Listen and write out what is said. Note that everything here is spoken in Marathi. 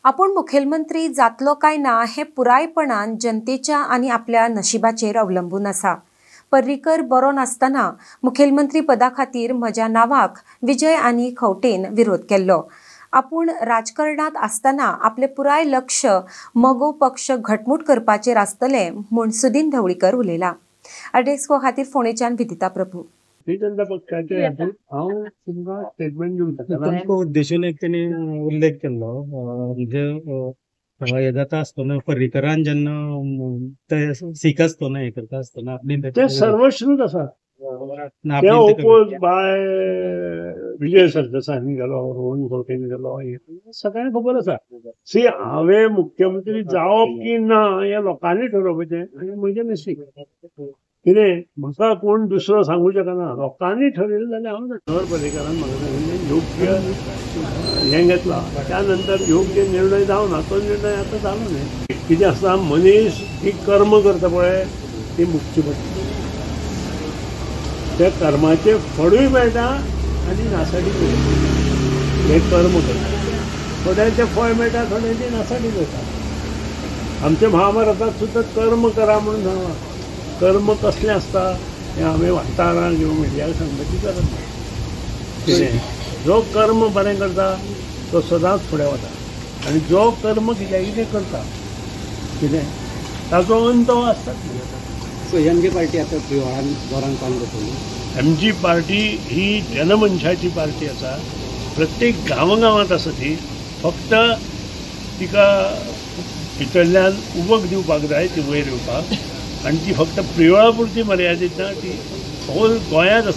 आपण मुखेलमंत्री जातलो काय ना हे पुरायपणान जनतेच्या आणि आपल्या नशिबाचेर अवलंबून आसा। पर्रीकर बरो नासतना मुखेलमंत्री पदा खातीर म्हज्या नावाक विजय आनी खंवटेन विरोध केल्लो। आपूण राजकारणात आसतना आपले पुराय लक्ष मगो पक्ष घटमूट करपाचेर आसतले म्हूण सुदीन ढवळीकर उलयला। आरडेस्को खातीर फोंडेच्यान विदिता प्रभू। भारतीय जनता पक्षाचे हांव तुमकां स्टेटमेंट दिवंक तुमकां उद्देशून एक तेणी उल्लेख केल्लो म्हणजे हे जाता आसतना पर्रीकरान जेन्ना ते सीख आसतना हे करता आसतना आपली ते सर्वश्रुत आसा। ते ओपोज बाय विजय सरदेसायानी केलो, रोहन खंवटेनी केलो, सगळ्यांक खबर आसा। सी हांवें मुख्यमंत्री जावप की ना हे लोकांनी ठरोवपाचें आनी म्हजें नशीब। कितें म्हाका कोण दुसरो सांगू शकना, लोकांनी ठरयलें जाल्यार हांव नर पर्रीकरान म्हाका सांगिल्लें योग्य हें घेतलां। त्या नंतर योग्य निर्णय जावना, तो निर्णय आतां जालो न्ही। कितें आसता मनीस ही कर्म करता पळय ती मुक्ती पडटा, त्या कर्माचे फळूय मेळटा आनी नासाडी हे कर्म करता थोड्यांचें फळ मेळटा, थोड्यांची नासाडी जाता। आमच्या महाभारतांत सुद्दां कर्म करा म्हणून सांगलां। कर्म कसलें आसता हें हांवें वार्ताहरांक किंवा मिडियाक सांगपाची गरज ना। कितें जो कर्म बरें करता तो सदांच फुडें वता आनी जो कर्म कितें करता कितें ताचो अंत आसता। सो एमजी पार्टी आतां प्रिवाळान जोरान काम करतली। एमजी पार्टी ही जनमनशाची पार्टी आसा। प्रत्येक गांवांत आसा ती, फक्त तिका भितरल्यान उबक दिवपाक जाय, ती वयर येवपाक, आनी ती फक्त प्रिवाळा पुरती मर्यादीत ना, ती होल गोंयांत आसा।